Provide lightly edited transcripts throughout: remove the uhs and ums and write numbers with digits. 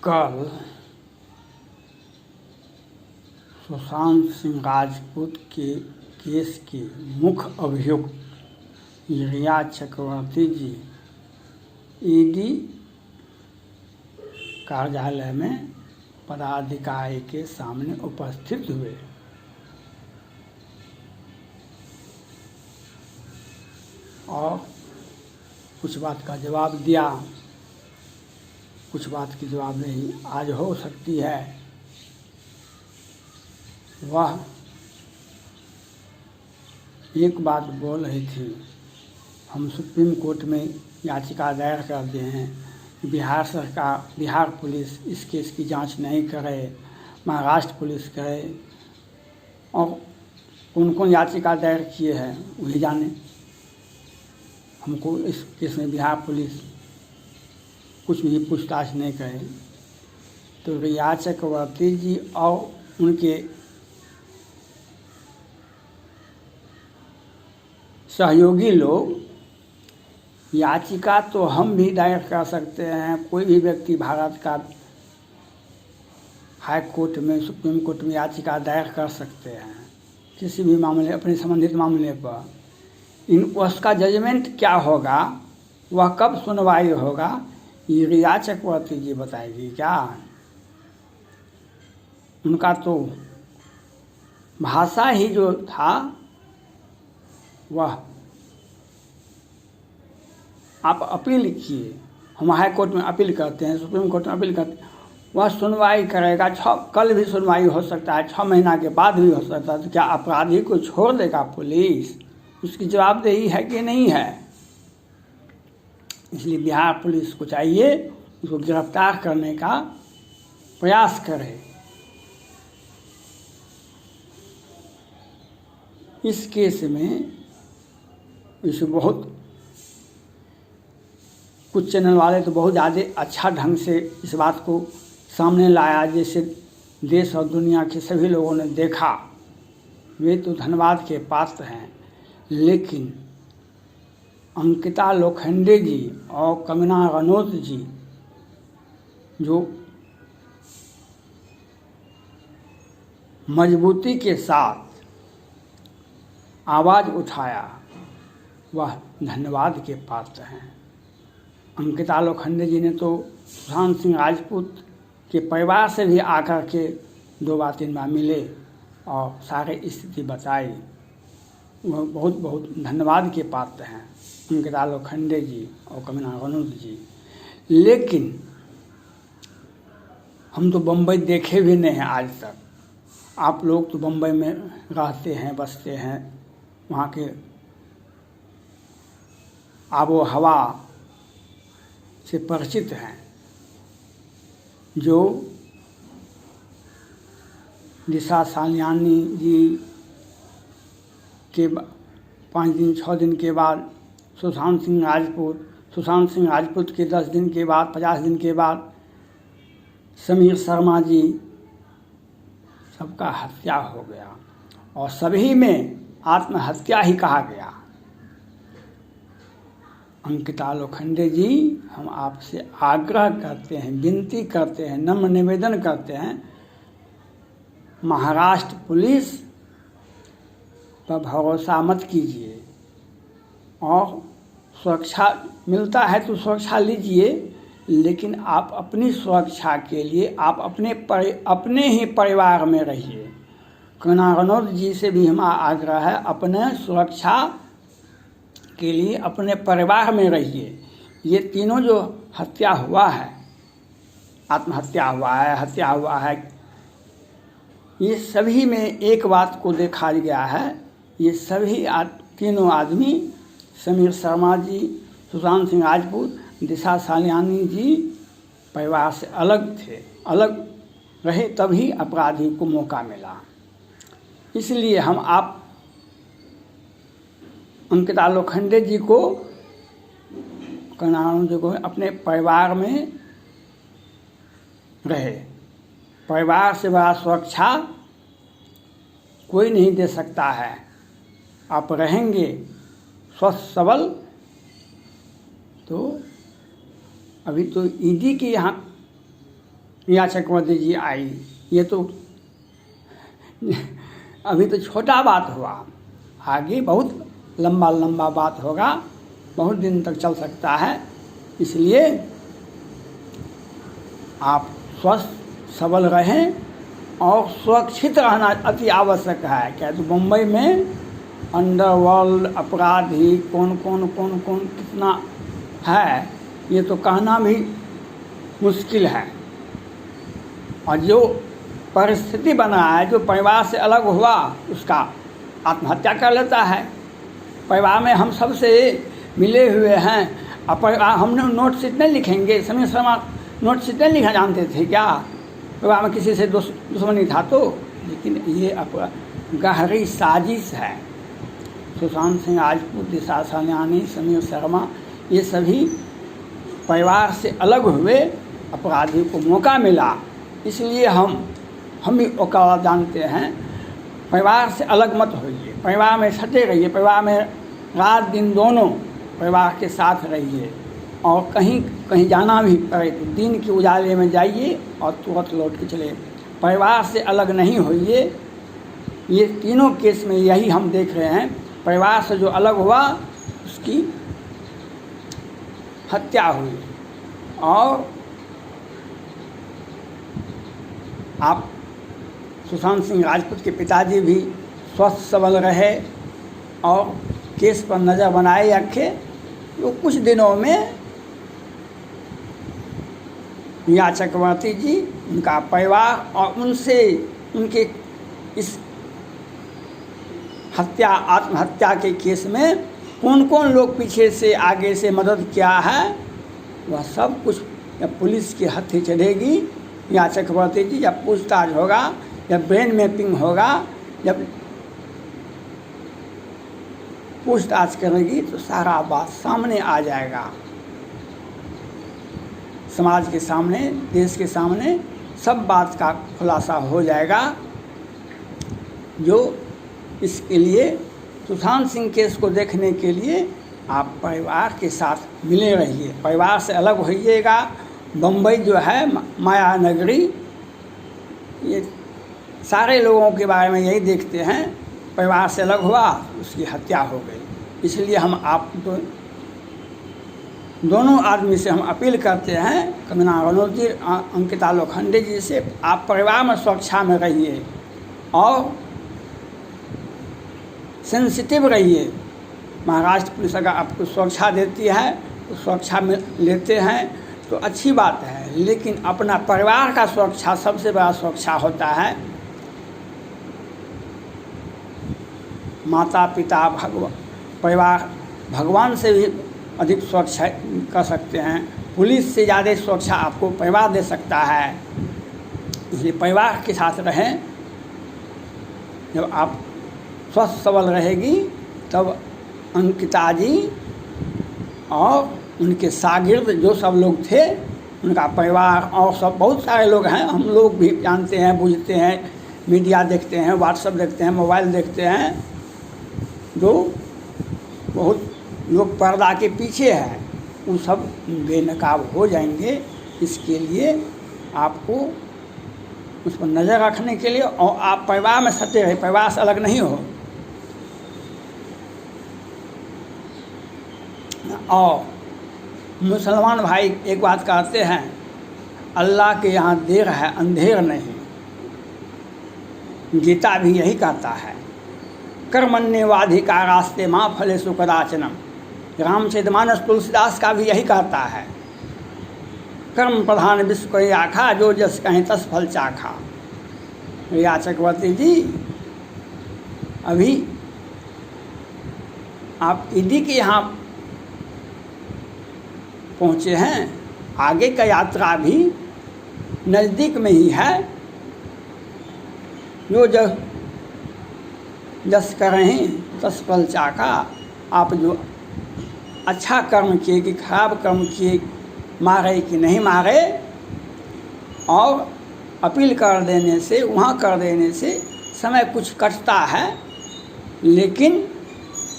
कल सुशांत सिंह राजपूत के केस के मुख्य अभियुक्त रिया चक्रवर्ती जी ईडी कार्यालय में पदाधिकारी के सामने उपस्थित हुए। और कुछ बात का जवाब दिया, कुछ बात की जवाब नहीं आज हो सकती है। वह एक बात बोल रही थी, हम सुप्रीम कोर्ट में याचिका दायर कर दिए हैं, बिहार सरकार, बिहार पुलिस इस केस की जांच नहीं करे, महाराष्ट्र पुलिस करे, और कौन कौन याचिका दायर किए हैं वही जाने। हमको इस केस में बिहार पुलिस कुछ भी पूछताछ नहीं करे। तो रिया चक्रवर्ती जी और उनके सहयोगी लोग याचिका तो हम भी दायर कर सकते हैं, कोई भी व्यक्ति भारत का हाई कोर्ट में, सुप्रीम कोर्ट में याचिका दायर कर सकते हैं किसी भी मामले, अपने संबंधित मामले पर। उसका जजमेंट क्या होगा, वह कब सुनवाई होगा, ये रिया चक्रवर्ती जी बताएगी क्या। उनका तो भाषा ही जो था वह, आप अपील किए, हम हाई कोर्ट में अपील करते हैं, सुप्रीम कोर्ट में अपील करते हैं, वह सुनवाई करेगा। कल भी सुनवाई हो सकता है, 6 महीना के बाद भी हो सकता है। तो क्या अपराधी को छोड़ देगा पुलिस? उसकी जवाबदेही है कि नहीं है? इसलिए बिहार पुलिस को चाहिए उसको गिरफ्तार करने का प्रयास करे। इस केस में इसे बहुत कुछ चैनल वाले तो बहुत ज़्यादा अच्छा ढंग से इस बात को सामने लाया, जैसे देश और दुनिया के सभी लोगों ने देखा, वे तो धन्यवाद के पात्र हैं। लेकिन अंकिता लोखंडे जी और कंगना रनौत जी जो मजबूती के साथ आवाज़ उठाया, वह धन्यवाद के पात्र हैं। अंकिता लोखंडे जी ने तो सुशांत सिंह राजपूत के परिवार से भी आकर के 2 बार 3 बार मिले और सारे स्थिति बताई। वह बहुत बहुत धन्यवाद के पात्र हैं, अंकिता लोखंडे जी और कंगना रनौत जी। लेकिन हम तो बम्बई देखे भी नहीं हैं आज तक। आप लोग तो बम्बई में रहते हैं, बसते हैं, वहाँ के आबो हवा से परिचित हैं। जो दिशा सालियानी जी के 5 दिन 6 दिन के बाद सुशांत सिंह राजपूत के 10 दिन के बाद, 50 दिन के बाद समीर शर्मा जी, सबका हत्या हो गया और सभी में आत्महत्या ही कहा गया। अंकिता लोखंडे जी, हम आपसे आग्रह करते हैं, विनती करते हैं, नम्र निवेदन करते हैं, महाराष्ट्र पुलिस पर भरोसा मत कीजिए और सुरक्षा मिलता है तो सुरक्षा लीजिए, लेकिन आप अपनी सुरक्षा के लिए आप अपने ही परिवार में रहिए। कंगना रनौत जी से भी हमारा आग्रह है, अपने सुरक्षा के लिए अपने परिवार में रहिए। ये तीनों जो हत्या हुआ है, आत्महत्या हुआ है, हत्या हुआ है, ये सभी में एक बात को देखा गया है, ये सभी तीनों आदमी, समीर शर्मा जी, सुशांत सिंह राजपूत, दिशा सालियानी जी परिवार से अलग थे, अलग रहे तभी अपराधी को मौका मिला। इसलिए हम आप अंकिता लोखंडे जी को, कंगना जी को अपने परिवार में रहे। परिवार से बड़ा सुरक्षा कोई नहीं दे सकता है। आप रहेंगे स्वस्थ सबल तो अभी तो ईडी के यहाँ या चक्रवर्ती जी आई। ये तो अभी तो छोटा बात हुआ, आगे बहुत लंबा लंबा बात होगा, बहुत दिन तक चल सकता है। इसलिए आप स्वस्थ सबल रहें और सुरक्षित रहना अति आवश्यक है। क्या तो मुंबई में अंडरवर्ल्ड अपराधी कौन कितना है, ये तो कहना भी मुश्किल है। और जो परिस्थिति बना है, जो परिवार से अलग हुआ, उसका आत्महत्या कर लेता है। परिवार में हम सबसे मिले हुए हैं, अब हमने नोटशीट नहीं लिखेंगे। समीर शर्मा नोटशीट नहीं लिखना जानते थे क्या? परिवार में किसी से दुश्मनी था तो। लेकिन ये गहरी साजिश है। सुशांत सिंह राजपूत, दिशा सालियानी, समीर शर्मा, ये सभी परिवार से अलग हुए, अपराधी को मौका मिला। इसलिए हम भी औकात जानते हैं। परिवार से अलग मत होइए, परिवार में सटे रहिए, परिवार में रात दिन दोनों परिवार के साथ रहिए। और कहीं जाना भी पड़े तो दिन के उजाले में जाइए और तुरंत लौट के चले। परिवार से अलग नहीं होइए। ये तीनों केस में यही हम देख रहे हैं। परिवार से जो अलग हुआ उसकी हत्या हुई। और आप सुशांत सिंह राजपूत के पिताजी भी स्वस्थ सबल रहे और केस पर नज़र बनाए रखे। तो कुछ दिनों में या चक्रवर्ती जी, उनका परिवार और उनके इस आत्महत्या के केस में कौन कौन लोग पीछे से आगे से मदद किया है, वह सब कुछ जब पुलिस के हत्थे चढ़ेगी या चक्रवर्ती जी, जब पूछताछ होगा, जब ब्रेन मैपिंग होगा, जब पूछताछ करेगी तो सारा बात सामने आ जाएगा। समाज के सामने, देश के सामने सब बात का खुलासा हो जाएगा। जो इसके लिए सुशांत सिंह केस को देखने के लिए आप परिवार के साथ मिले रहिए, परिवार से अलग होइएगा। बम्बई जो है माया नगरी, ये सारे लोगों के बारे में यही देखते हैं। परिवार से अलग हुआ, उसकी हत्या हो गई। इसलिए हम आप दोनों आदमी से हम अपील करते हैं, कंगना रनौत जी, अंकिता लोखंडे जी से, आप परिवार में सुरक्षा में रहिए और सेंसिटिव रहिए। महाराष्ट्र पुलिस अगर आपको सुरक्षा देती है तो सुरक्षा में लेते हैं तो अच्छी बात है, लेकिन अपना परिवार का सुरक्षा सबसे बड़ा सुरक्षा होता है। माता पिता परिवार भगवान से भी अधिक सुरक्षा कर सकते हैं। पुलिस से ज़्यादा सुरक्षा आपको परिवार दे सकता है। इसलिए परिवार के साथ रहें। जब आप स्वस्थ सबल रहेगी तब अंकिता जी और उनके शागिर्द जो सब लोग थे, उनका परिवार और सब बहुत सारे लोग हैं, हम लोग भी जानते हैं, बूझते हैं, मीडिया देखते हैं, व्हाट्सएप देखते हैं, मोबाइल देखते हैं, जो बहुत लोग पर्दा के पीछे हैं, उन सब बेनकाब हो जाएंगे। इसके लिए आपको उस पर नज़र रखने के लिए और आप परिवार में सटे रहे, परिवार से अलग नहीं हो। और मुसलमान भाई एक बात कहते हैं, अल्लाह के यहाँ देर है अंधेर नहीं। गीता भी यही कहता है, कर्मण्येवाधिकार रास्ते माँ फलेषु कदाचनम। रामचरितमानस तुलसीदास का भी यही कहता है, कर्म प्रधान विश्व को आखा, जो जस कहीं तस फल चाखा। या चक्रवर्ती जी, अभी आप ईडी के यहाँ पहुँचे हैं, आगे का यात्रा भी नज़दीक में ही है। जो जस करें तस फल चाखा। आप जो अच्छा कर्म किए कि खराब कर्म किए, मारे कि नहीं मारे, और अपील कर देने से, वहाँ कर देने से समय कुछ कटता है, लेकिन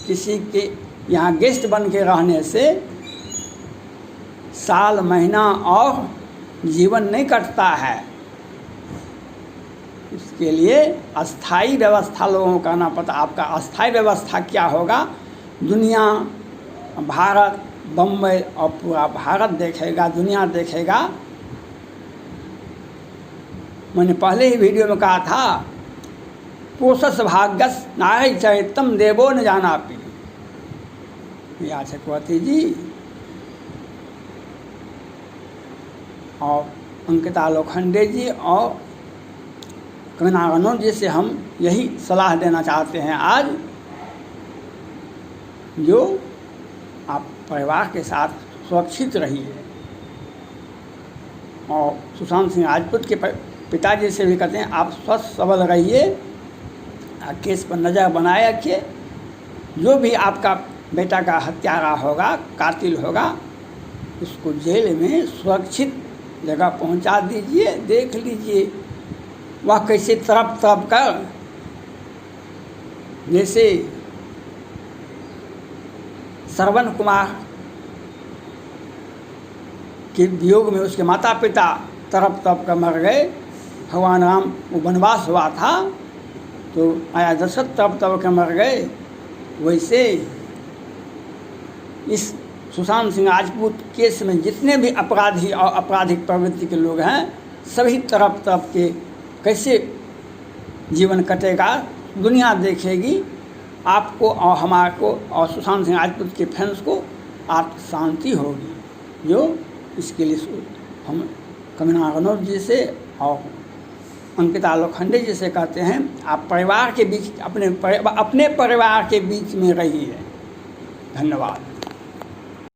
किसी के यहाँ गेस्ट बन के रहने से साल, महीना और जीवन नहीं कटता है। इसके लिए अस्थाई व्यवस्था लोगों को करना पड़ता। आपका अस्थाई व्यवस्था क्या होगा? दुनिया, भारत, बम्बई और पूरा भारत देखेगा, दुनिया देखेगा। मैंने पहले ही वीडियो में कहा था, पोषस भाग्यस नारी चरितम देवो न जानापि। या चक्रवर्ती जी और अंकिता लोखंडे जी और कंगना रनौत जी से हम यही सलाह देना चाहते हैं आज, जो आप परिवार के साथ सुरक्षित रहिए। और सुशांत सिंह राजपूत के पिताजी से भी कहते हैं, आप स्वस्थ सबल रहिए, केस पर नज़र बनाए रखिए। जो भी आपका बेटा का हत्यारा होगा, कातिल होगा, उसको जेल में सुरक्षित जगह पहुंचा दीजिए। देख लीजिए वह कैसे तड़प तड़प कर, जैसे श्रवण कुमार के वियोग में उसके माता पिता तड़प तड़प कर मर गए। भगवान राम वो वनवास हुआ था तो आया दशरथ तड़प तड़प कर मर गए। वैसे इस सुशांत सिंह राजपूत केस में जितने भी अपराधी और आपराधिक प्रवृत्ति के लोग हैं, सभी तड़प तड़प के कैसे जीवन कटेगा दुनिया देखेगी। आपको और हमारे को और सुशांत सिंह राजपूत के फैंस को आत्म शांति होगी। जो इसके लिए हम कंगना रनौत जी से और अंकिता लोखंडे जी से कहते हैं, आप परिवार के बीच अपने परिवार के बीच में रहिए। धन्यवाद।